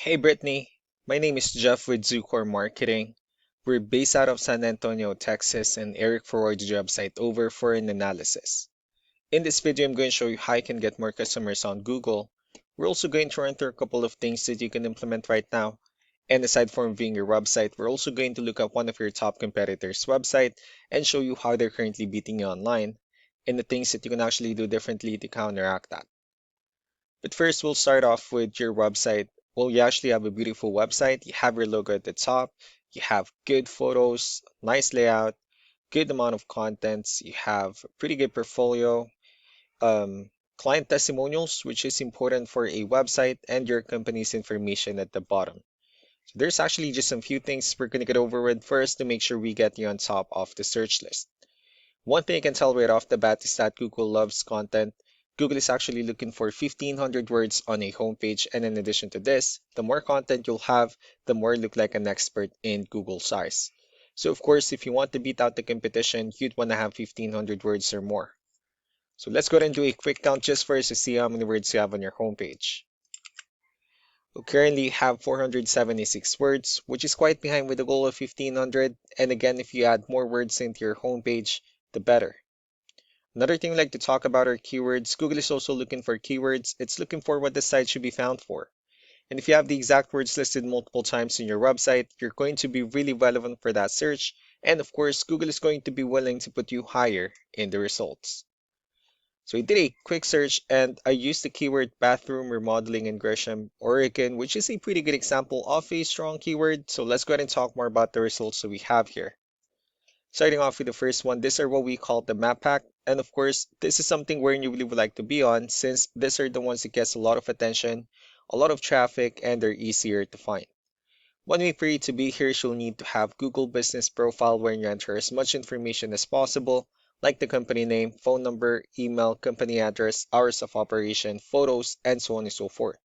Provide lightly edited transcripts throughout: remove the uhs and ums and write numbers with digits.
Hey Brittany, my name is Jeff with Zucor Marketing. We're based out of San Antonio, Texas, and Eric forwarded the website over for an analysis. In this video, I'm going to show you how you can get more customers on Google. We're also going to run through a couple of things that you can implement right now. And aside from viewing your website, we're also going to look at one of your top competitors' website and show you how they're currently beating you online and the things that you can actually do differently to counteract that. But first, we'll start off with your website. Well, you actually have a beautiful website. You have your logo at the top. You have good photos, nice layout, good amount of contents. You have a pretty good portfolio, client testimonials, which is important for a website, and your company's information at the bottom. So there's actually just some few things we're going to get over with first to make sure we get you on top of the search list. One thing I can tell right off the bat is that Google loves content. Google is actually looking for 1,500 words on a homepage, and in addition to this, the more content you'll have, the more you look like an expert in Google's eyes. So of course, if you want to beat out the competition, you'd want to have 1,500 words or more. So let's go ahead and do a quick count just for us to see how many words you have on your homepage. We currently have 476 words, which is quite behind with the goal of 1,500. And again, if you add more words into your homepage, the better. Another thing we like to talk about are keywords. Google is also looking for keywords. It's looking for what the site should be found for. And if you have the exact words listed multiple times in your website, you're going to be really relevant for that search. And of course, Google is going to be willing to put you higher in the results. So I did a quick search and I used the keyword bathroom remodeling in Gresham, Oregon, which is a pretty good example of a strong keyword. So let's go ahead and talk more about the results that we have here. Starting off with the first one, these are what we call the map pack. And of course, this is something where you really would like to be on since these are the ones that gets a lot of attention, a lot of traffic, and they're easier to find. One way for you to be here is you'll need to have Google Business Profile where you enter as much information as possible, like the company name, phone number, email, company address, hours of operation, photos, and so on and so forth.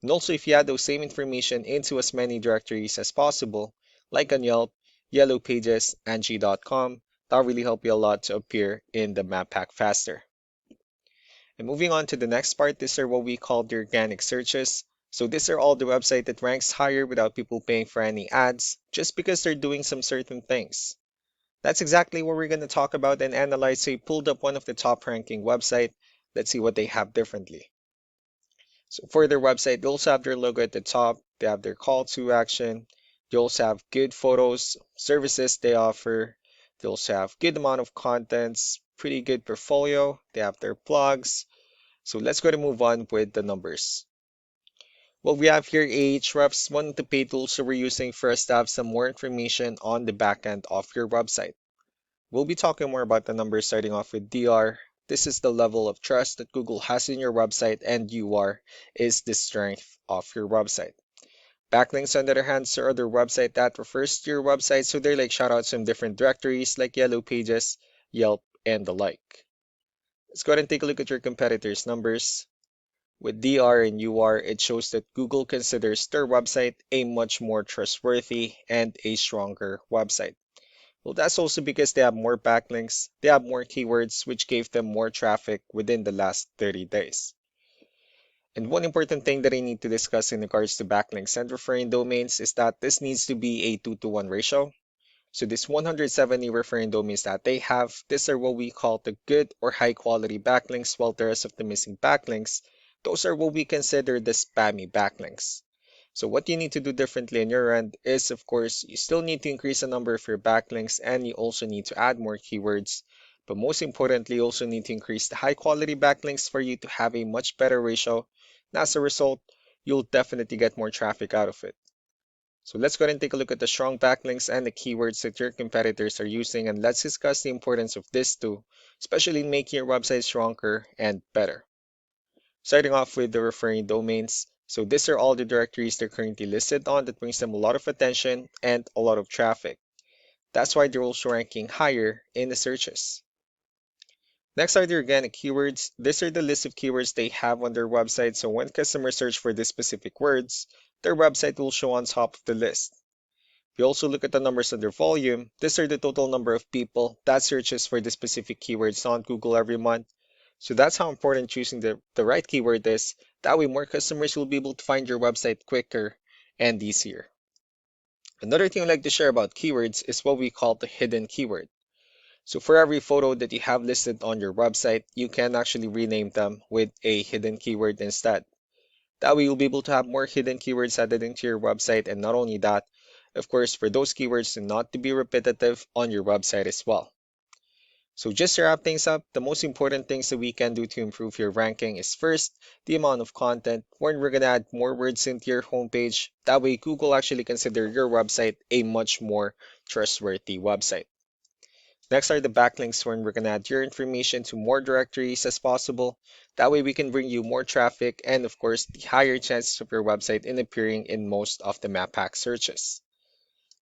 And also if you add those same information into as many directories as possible, like on Yelp, Yellow Pages, Angie.com, that'll really help you a lot to appear in the map pack faster. And moving on to the next part, these are what we call the organic searches. So these are all the website that ranks higher without people paying for any ads, just because they're doing some certain things. That's exactly what we're going to talk about and analyze. So we pulled up one of the top ranking website. Let's see what they have differently. So for their website, they also have their logo at the top. They have their call to action. They also have good photos, services they offer. They also have good amount of contents, pretty good portfolio. They have their blogs. So let's go to move on with the numbers. Well, we have here Ahrefs, one of the paid tools that we're using for us to have some more information on the back end of your website. We'll be talking more about the numbers starting off with DR. This is the level of trust that Google has in your website, and UR is the strength of your website. Backlinks, on the other hand, are other website that refers to your website, so they're like shoutouts from different directories like Yellow Pages, Yelp, and the like. Let's go ahead and take a look at your competitors' numbers. With DR and UR, it shows that Google considers their website a much more trustworthy and a stronger website. Well, that's also because they have more backlinks, they have more keywords, which gave them more traffic within the last 30 days. And one important thing that I need to discuss in regards to backlinks and referring domains is that this needs to be a 2-to-1 ratio. So this 170 referring domains that they have, these are what we call the good or high quality backlinks, while the rest of the missing backlinks, those are what we consider the spammy backlinks. So what you need to do differently on your end is, of course, you still need to increase the number of your backlinks and you also need to add more keywords. But most importantly, you also need to increase the high quality backlinks for you to have a much better ratio. And as a result, you'll definitely get more traffic out of it. So let's go ahead and take a look at the strong backlinks and the keywords that your competitors are using, and let's discuss the importance of this too, especially in making your website stronger and better. Starting off with the referring domains. So these are all the directories they're currently listed on that brings them a lot of attention and a lot of traffic. That's why they're also ranking higher in the searches. Next are the organic keywords. These are the list of keywords they have on their website, so when customers search for these specific words, their website will show on top of the list. If you also look at the numbers under volume, these are the total number of people that searches for the specific keywords on Google every month. So that's how important choosing the right keyword is. That way more customers will be able to find your website quicker and easier. Another thing I'd like to share about keywords is what we call the hidden keyword. So for every photo that you have listed on your website, you can actually rename them with a hidden keyword instead. That way you'll be able to have more hidden keywords added into your website, and not only that, of course, for those keywords to not to be repetitive on your website as well. So just to wrap things up, the most important things that we can do to improve your ranking is first, the amount of content, when we're going to add more words into your homepage. That way Google actually consider your website a much more trustworthy website. Next are the backlinks, when we're going to add your information to more directories as possible. That way we can bring you more traffic and of course the higher chances of your website in appearing in most of the map pack searches.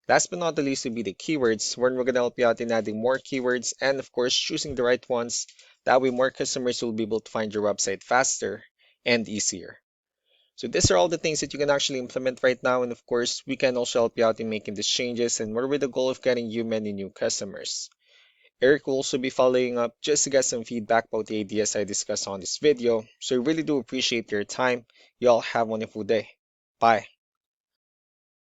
Last but not the least would be the keywords, when we're going to help you out in adding more keywords and of course choosing the right ones. That way more customers will be able to find your website faster and easier. So these are all the things that you can actually implement right now, and of course we can also help you out in making these changes, and more with the goal of getting you many new customers. Eric will also be following up just to get some feedback about the ideas I discussed on this video. So I really do appreciate your time. You all have a wonderful day. Bye.